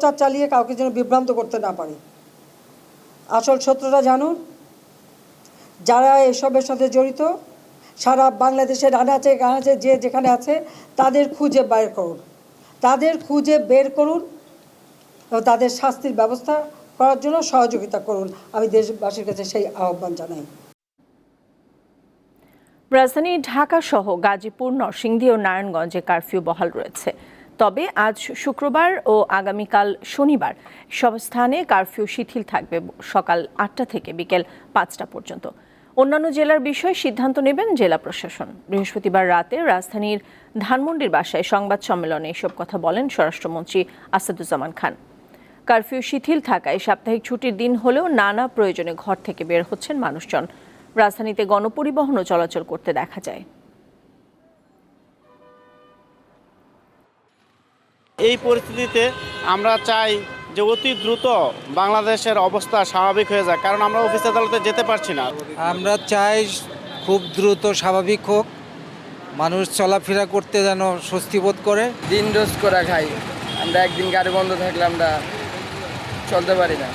প্রচার চালিয়ে কাউকে যেন বিভ্রান্ত করতে না পারে। আসল সত্যটা জানুন, যারা এসবের সাথে জড়িত সারা বাংলাদেশের আনাচে কানাচে যে যেখানে আছে তাদের খুঁজে বের করুন এবং তাদের শাস্তির ব্যবস্থা করার জন্য সহযোগিতা করুন। আমি দেশবাসীর কাছে সেই আহ্বান জানাই। রাজধানী ঢাকা সহ গাজীপুর, নরসিংদী ও নারায়ণগঞ্জে কারফিউ বহাল রয়েছে। তবে আজ শুক্রবার ও আগামীকাল শনিবার সব স্থানে কারফিউ শিথিল থাকবে সকাল ৮টা থেকে বিকেল ৫টা পর্যন্ত। অন্যান্য জেলার বিষয়ে সিদ্ধান্ত নেবেন জেলা প্রশাসন। বৃহস্পতিবার রাতে রাজধানীর ধানমন্ডির বাসায় সংবাদ সম্মেলনে এসব কথা বলেন স্বরাষ্ট্রমন্ত্রী আসাদুজ্জামান খান। কারফিউ শিথিল থাকায় সাপ্তাহিক ছুটির দিন হলেও নানা প্রয়োজনে ঘর থেকে বের হচ্ছেন মানুষজন। রাজধানীতে গণপরিবহনও চলাচল করতে দেখা যায়। এই পরিস্থিতিতে আমরা চাই যে অতি দ্রুত বাংলাদেশের অবস্থা স্বাভাবিক হয়ে যায়, কারণ আমরা অফিস আদালতে যেতে পারছি না। আমরা চাই খুব দ্রুত স্বাভাবিক হোক, মানুষ চলাফেরা করতে যেন স্বস্তি বোধ করে। দিন রোজ করে খাই আমরা, একদিন গাড়ি বন্ধ থাকলে আমরা চলতে পারি না।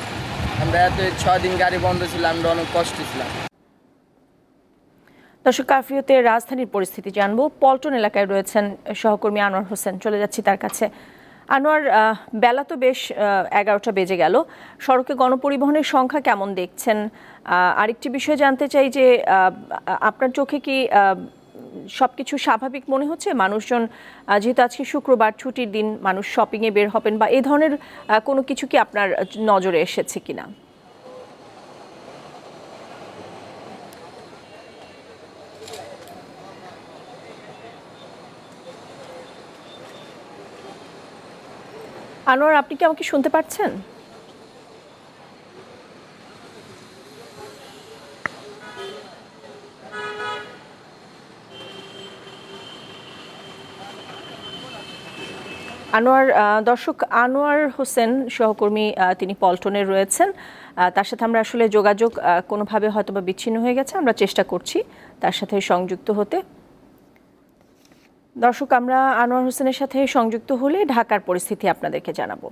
আমরা এত 6 দিন গাড়ি বন্ধ ছিল, আমরা অনেক কষ্ট ছিলাম। দর্শক, কারফিউতে রাজধানীর পরিস্থিতি জানবো। পল্টন এলাকায় রয়েছেন সহকর্মী আনোয়ার হোসেন, চলে যাচ্ছি তার কাছে। আনোয়ার, বেলা তো বেশ 11টা বেজে গেল, সড়কে গণপরিবহনের সংখ্যা কেমন দেখছেন? আরেকটি বিষয় জানতে চাই যে আপনার চোখে কি সবকিছু স্বাভাবিক মনে হচ্ছে? মানুষজন যেহেতু আজকে শুক্রবার ছুটির দিন, মানুষ শপিংয়ে বের হবেন বা এই ধরনের কোনো কিছু কি আপনার নজরে এসেছে কিনা? আনোয়ার, আপনি কি আমাকে শুনতে পাচ্ছেন? আনোয়ার, দর্শক, আনোয়ার হোসেন সহকর্মী, তিনি পল্টনে রয়েছেন। তার সাথে আমরা আসলে যোগাযোগ কোনোভাবে হয়তো বা বিচ্ছিন্ন হয়ে গেছে, আমরা চেষ্টা করছি তার সাথে সংযুক্ত হতে। দর্শক, আমরা আনোয়ার হোসেনের সাথে সংযুক্ত হলে ঢাকার পরিস্থিতি আপনাদেরকে জানাবো।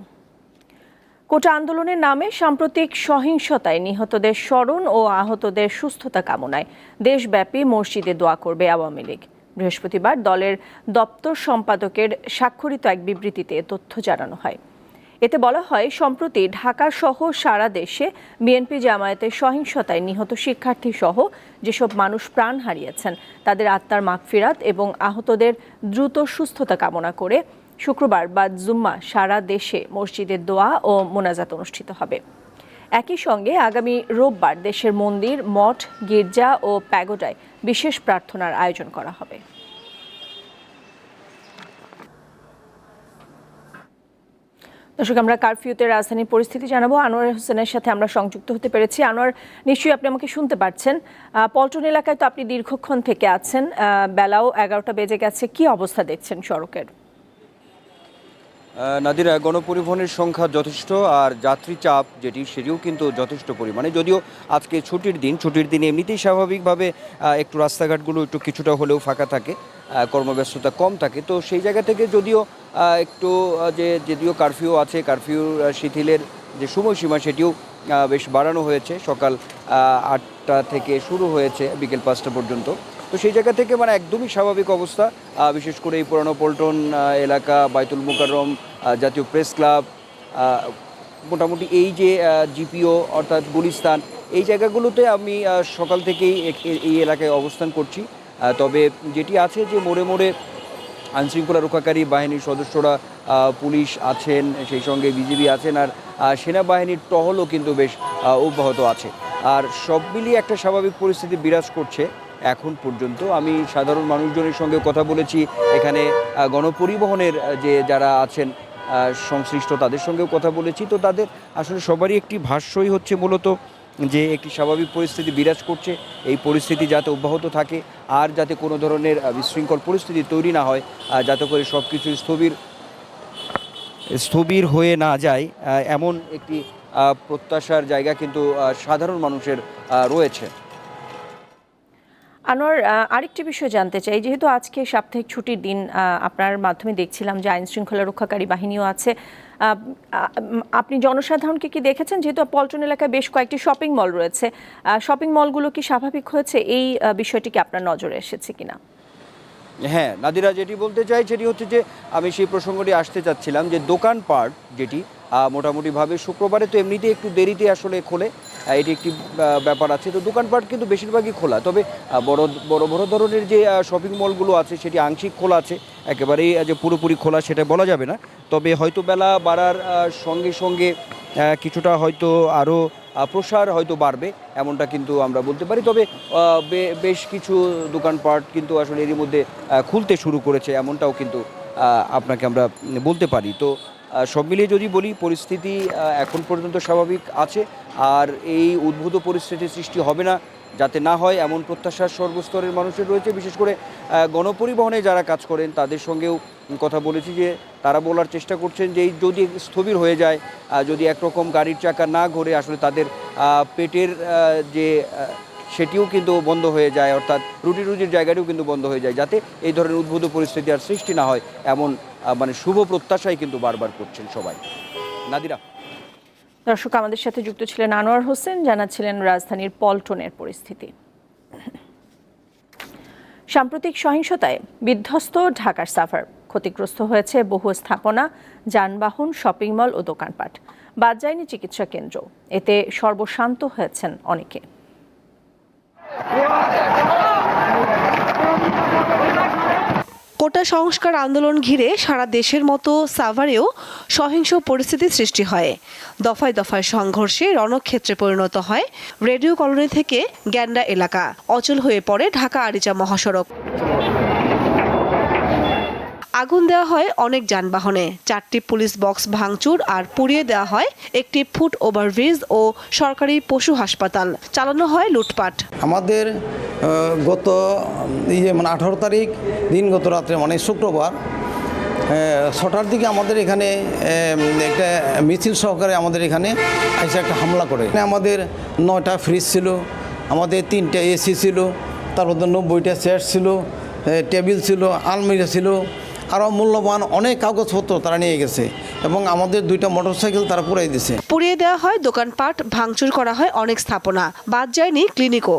কোটা আন্দোলনের নামে সাম্প্রতিক সহিংসতায় নিহতদের স্মরণ ও আহতদের সুস্থতা কামনায় দেশব্যাপী মসজিদে দোয়া করবে আওয়ামী লীগ। বৃহস্পতিবার দলের দপ্তর সম্পাদকের স্বাক্ষরিত এক বিবৃতিতে তথ্য জানানো হয়। এতে বলা হয়, সম্প্রতি ঢাকা সহ সারা দেশে বিএনপি জামায়াতের সহিংসতায় নিহত শিক্ষার্থী সহ যেসব মানুষ প্রাণ হারিয়েছেন তাদের আত্মার মাগফিরাত এবং আহতদের দ্রুত সুস্থতা কামনা করে শুক্রবার বা জুম্মা সারা দেশে মসজিদে দোয়া ও মোনাজাত অনুষ্ঠিত হবে। একই সঙ্গে আগামী রোববার দেশের মন্দির, মঠ, গির্জা ও প্যাগোডায় বিশেষ প্রার্থনার আয়োজন করা হবে। দর্শক, আমরা কারফিউতে রাজধানীর পরিস্থিতি জানাবো। আনোয়ার হোসেনের সাথে আমরা সংযুক্ত হতে পেরেছি। আনোয়ার, নিশ্চয়ই আপনি আমাকে শুনতে পাচ্ছেন। পল্টন এলাকায় তো আপনি দীর্ঘক্ষণ থেকে আছেন, বেলাও 11টা বেজে গেছে, কি অবস্থা দেখছেন সড়কের? নাদিরা, গণপরিবহনের সংখ্যা যথেষ্ট, আর যাত্রী চাপ সেটিও কিন্তু যথেষ্ট পরিমাণে। যদিও আজকে ছুটির দিন এমনিতেই স্বাভাবিকভাবে একটু রাস্তাঘাটগুলো একটু কিছুটা হলেও ফাঁকা থাকে, কর্মব্যস্ততা কম থাকে। তো সেই জায়গা থেকে যদিও একটু যদিও কারফিউ আছে, কারফিউ শিথিলের যে সময়সীমা সেটিও বেশ বাড়ানো হয়েছে। সকাল 8টা থেকে শুরু হয়েছে বিকেল 5টা পর্যন্ত। তো সেই জায়গা থেকে একদমই স্বাভাবিক অবস্থা। বিশেষ করে এই পুরানো পল্টন এলাকা, বাইতুল মুকাররম, জাতীয় প্রেস ক্লাব, মোটামুটি এই যে জিপিও অর্থাৎ গুলিস্তান, এই জায়গাগুলোতে আমি সকাল থেকেই এই এলাকায় অবস্থান করছি। তবে যেটি আছে যে মোড়ে মোড়ে আইনশৃঙ্খলা রক্ষাকারী বাহিনীর সদস্যরা, পুলিশ আছেন, সেই সঙ্গে বিজিবি আছেন, আর সেনাবাহিনীর টহলও কিন্তু বেশ অব্যাহত আছে। আর সব মিলিয়ে একটা স্বাভাবিক পরিস্থিতি বিরাজ করছে এখন পর্যন্ত। আমি সাধারণ মানুষজনের সঙ্গে কথা বলেছি, এখানে গণপরিবহনের যারা আছেন সংশ্লিষ্ট তাদের সঙ্গেও কথা বলেছি। তো তাদের আসলে সবারই একটি ভাষ্যই হচ্ছে মূলত যে একটি স্বাভাবিক পরিস্থিতি বিরাজ করছে, এই পরিস্থিতি যাতে অব্যাহত থাকে আর যাতে কোনো ধরনের বিশৃঙ্খল পরিস্থিতি তৈরি না হয়, যাতে করে সব কিছু স্থবির হয়ে না যায়, এমন একটি প্রত্যাশার জায়গা কিন্তু সাধারণ মানুষের রয়েছে। আনোয়ার, আরেকটি বিষয় জানতে চাই, যেহেতু আজকে সাপ্তাহিক ছুটির দিন, আপনার মাধ্যমে দেখছিলাম যে আইন শৃঙ্খলা রক্ষাকারী বাহিনীও আছে, আপনি জনসাধারণকে কি দেখেছেন, যেহেতু পল্টন এলাকায় বেশ কয়েকটি শপিং মল রয়েছে, শপিং মলগুলো কি স্বাভাবিক হয়েছে, এই বিষয়টি কি আপনার নজরে এসেছে কিনা? হ্যাঁ নাদিরা, যেটি বলতে চাই সেটি হচ্ছে যে আমি সেই প্রসঙ্গটি আসতে চাচ্ছিলাম যে দোকানপাট যেটি মোটামুটিভাবে শুক্রবারে তো এমনিতেই একটু দেরিতে আসলে খোলে, এটি একটি ব্যাপার আছে। তো দোকানপাট কিন্তু বেশিরভাগই খোলা, তবে বড় বড় বড় ধরনের যে শপিং মলগুলো আছে সেটি আংশিক খোলা আছে, একেবারেই যে পুরোপুরি খোলা সেটা বলা যাবে না। তবে হয়তো বেলা বাড়ার সঙ্গে সঙ্গে কিছুটা হয়তো আরও প্রসার হয়তো বাড়বে, এমনটা কিন্তু আমরা বলতে পারি। তবে বেশ কিছু দোকানপাট কিন্তু আসলে এরই মধ্যে খুলতে শুরু করেছে, এমনটাও কিন্তু আপনাকে আমরা বলতে পারি। তো সব মিলিয়ে যদি বলি, পরিস্থিতি এখন পর্যন্ত স্বাভাবিক আছে, আর এই উদ্ভূত পরিস্থিতির সৃষ্টি হবে না, যাতে না হয় এমন প্রত্যাশা সর্বস্তরের মানুষের রয়েছে। বিশেষ করে গণপরিবহনে যারা কাজ করেন তাদের সঙ্গেও কথা বলেছি, যে তারা বলার চেষ্টা করছেন যে এই যদি স্থবির হয়ে যায়, যদি একরকম গাড়ির চাকা না ঘোরে, আসলে তাদের পেটের যে সেটিও কিন্তু বন্ধ হয়ে যায়, অর্থাৎ রুজির জায়গাটিও কিন্তু বন্ধ হয়ে যায়, যাতে এই ধরনের উদ্ভূত পরিস্থিতি আর সৃষ্টি না হয়, এমন মানে শুভ প্রত্যাশাই কিন্তু বারবার করছেন সবাই। নাদিরা। দর্শক, আমাদের সাথে যুক্ত ছিলেন আনোয়ার হোসেন, জানাচ্ছিলেন রাজধানীর পল্টনের পরিস্থিতি। সাম্প্রতিক সহিংসতায় বিধ্বস্ত ঢাকার সাভার, ক্ষতিগ্রস্ত হয়েছে বহু স্থাপনা, যানবাহন, শপিং মল ও দোকানপাট, বাদ যায়নি চিকিৎসা কেন্দ্র। এতে সর্বশান্ত হয়েছেন অনেকে। কোটা সংস্কার আন্দোলন ঘিরে সারা দেশের মতো সাভারেও সহিংস পরিস্থিতির সৃষ্টি হয়। দফায় দফায় সংঘর্ষে রণক্ষেত্রে পরিণত হয় রেডিও কলোনি থেকে গ্যান্ডা এলাকা, অচল হয়ে পড়ে ঢাকা আরিচা মহাসড়ক। আগুন দেওয়া হয় অনেক যানবাহনে, 4টি পুলিশ বক্স ভাঙচুর আর পুড়িয়ে দেওয়া হয় একটি ফুট ওভারব্রিজ ও সরকারি পশু হাসপাতাল, চালানো হয় লুটপাট। আমাদের গত 18 তারিখ দিনগত রাত্রে, মানে শুক্রবার 6টার দিকে আমাদের এখানে একটা মিছিল সহকারে আমাদের এখানে এসে একটা হামলা করে। আমাদের 9টা ফ্রিজ ছিল, আমাদের 3টা এসি ছিল, তার মধ্যে 90টা চেয়ার ছিল, টেবিল ছিল, আলমিরা ছিল, আরও মূল্যবান অনেক কাগজপত্র তারা নিয়ে গেছে, এবং আমাদের 2টা মোটরসাইকেল তারা পুড়িয়ে দিয়েছে। পুড়িয়ে দেওয়া হয় দোকানপাট, ভাঙচুর করা হয় অনেক স্থাপনা, বাদ যায়নি ক্লিনিকও।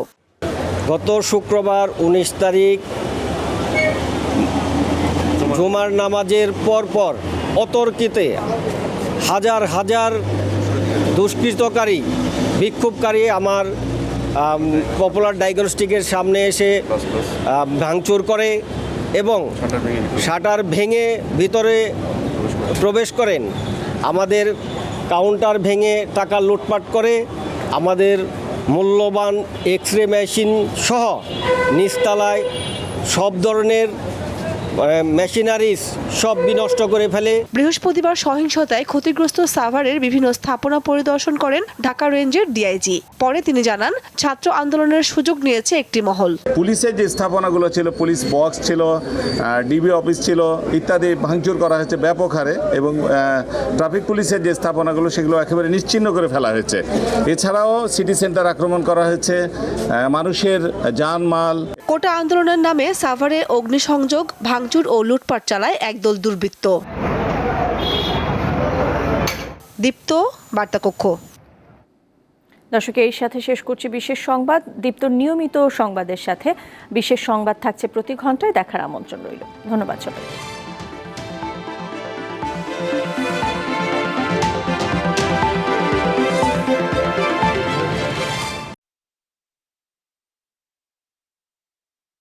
গত শুক্রবার 19 তারিখ জুমার নামাজের পর অতর্কিতে হাজার হাজার দুষ্কৃতকারী, বিক্ষোভকারী আমার পপুলার ডায়াগনস্টিকের সামনে এসে ভাঙচুর করে এবং শাটার ভেঙে ভিতরে প্রবেশ করেন, আমাদের কাউন্টার ভেঙে টাকা লুটপাট করে, আমাদের মূল্যবান এক্স-রে মেশিন সহ নিচতলায় সব ধরনের মেশিনারিজ সব বিনষ্ট করে ফেলে। বৃহস্পতিবার সহিংসতায় ক্ষতিগ্রস্ত সাভারের বিভিন্ন স্থাপনা পরিদর্শন করেন ঢাকা রেঞ্জের ডিআইজি। পরে তিনি জানান, ছাত্র আন্দোলনের সুযোগ নিয়েছে একটি মহল। পুলিশের যে স্থাপনাগুলো ছিল, পুলিশ বক্স ছিল, ডিবি অফিস ছিল ইত্যাদি ভাঙচুর করা হয়েছে ব্যাপক হারে, এবং ট্রাফিক পুলিশের যে স্থাপনাগুলো সেগুলো একেবারে নিশ্চিহ্ন করে ফেলা হয়েছে। এছাড়াও সিটি সেন্টার আক্রমণ করা হয়েছে, মানুষের জানমাল। কোটা আন্দোলনের নামে সাভারে অগ্নিসংযোগ, ভাঙচুর ও লুটপাট চালায় একদল দুর্বৃত্ত। দীপ্ত, বার্তাকক্ষ। দর্শক, এর সাথে শেষ করছি বিশেষ সংবাদ। দীপ্তর নিয়মিত সংবাদের সাথে বিশেষ সংবাদ থাকছে প্রতি ঘন্টায়, দেখার আমন্ত্রণ রইল। ধন্যবাদ সবাইকে।